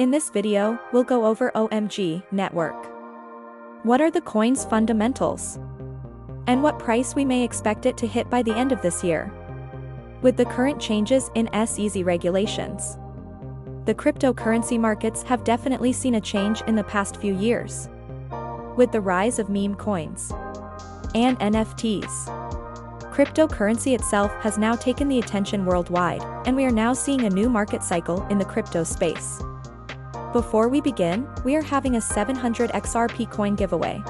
In this video, we'll go over OMG network. What are the coin's fundamentals? And what price we may expect it to hit by the end of this year? With the current changes in SEC regulations, the cryptocurrency markets have definitely seen a change in the past few years. With the rise of meme coins and NFTs, cryptocurrency itself has now taken the attention worldwide, and we are now seeing a new market cycle in the crypto space. Before we begin, we are having a 700 XRP coin giveaway.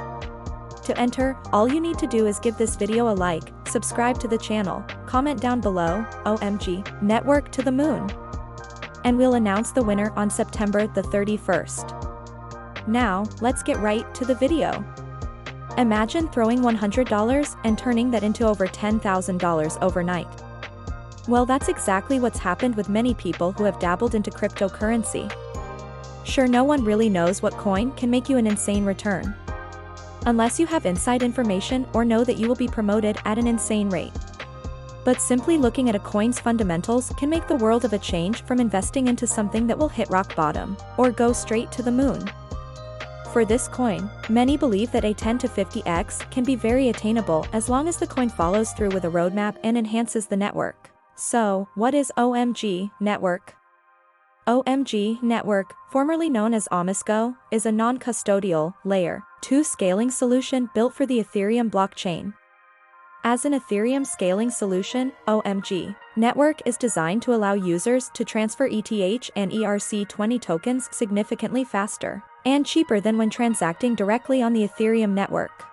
To enter, all you need to do is give this video a like, subscribe to the channel, comment down below, OMG, network to the moon. And we'll announce the winner on September the 31st. Now, let's get right to the video. Imagine throwing $100 and turning that into over $10,000 overnight. Well, that's exactly what's happened with many people who have dabbled into cryptocurrency. Sure, no one really knows what coin can make you an insane return, unless you have inside information or know that you will be promoted at an insane rate. But simply looking at a coin's fundamentals can make the world of a change from investing into something that will hit rock bottom, or go straight to the moon. For this coin, many believe that a 10 to 50x can be very attainable as long as the coin follows through with a roadmap and enhances the network. So, what is OMG network? OMG network, formerly known as OMSCO, is a non-custodial, Layer 2 scaling solution built for the Ethereum blockchain. As an Ethereum scaling solution, OMG network is designed to allow users to transfer ETH and ERC20 tokens significantly faster and cheaper than when transacting directly on the Ethereum network.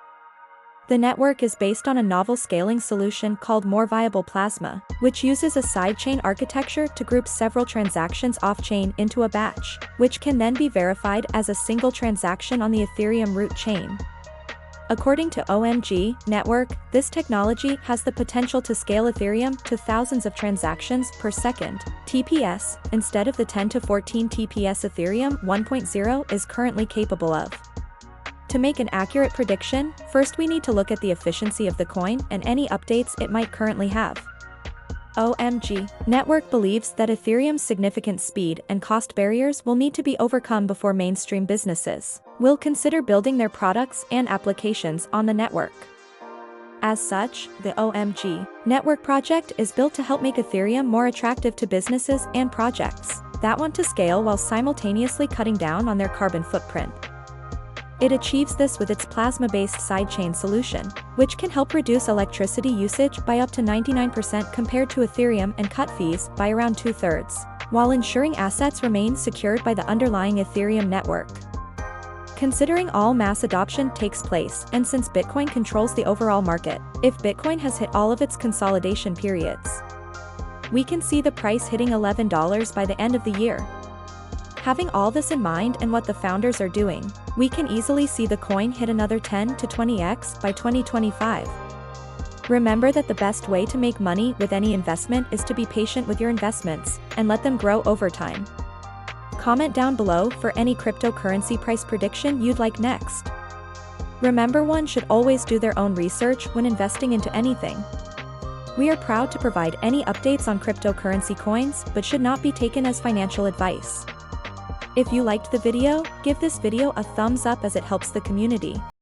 The network is based on a novel scaling solution called More Viable Plasma, which uses a sidechain architecture to group several transactions off-chain into a batch, which can then be verified as a single transaction on the Ethereum root chain. According to OMG network, this technology has the potential to scale Ethereum to thousands of transactions per second, TPS, instead of the 10 to 14 TPS Ethereum 1.0 is currently capable of. To make an accurate prediction, first we need to look at the efficiency of the coin and any updates it might currently have. OMG network believes that Ethereum's significant speed and cost barriers will need to be overcome before mainstream businesses will consider building their products and applications on the network. As such, the OMG network project is built to help make Ethereum more attractive to businesses and projects that want to scale while simultaneously cutting down on their carbon footprint. It achieves this with its plasma-based sidechain solution, which can help reduce electricity usage by up to 99% compared to Ethereum and cut fees by around 2/3, while ensuring assets remain secured by the underlying Ethereum network. Considering all mass adoption takes place, and since Bitcoin controls the overall market, if Bitcoin has hit all of its consolidation periods, we can see the price hitting $11 by the end of the year. Having all this in mind and what the founders are doing, we can easily see the coin hit another 10 to 20x by 2025. Remember that the best way to make money with any investment is to be patient with your investments and let them grow over time. Comment down below for any cryptocurrency price prediction you'd like next. Remember, one should always do their own research when investing into anything. We are proud to provide any updates on cryptocurrency coins, but should not be taken as financial advice. If you liked the video, give this video a thumbs up as it helps the community.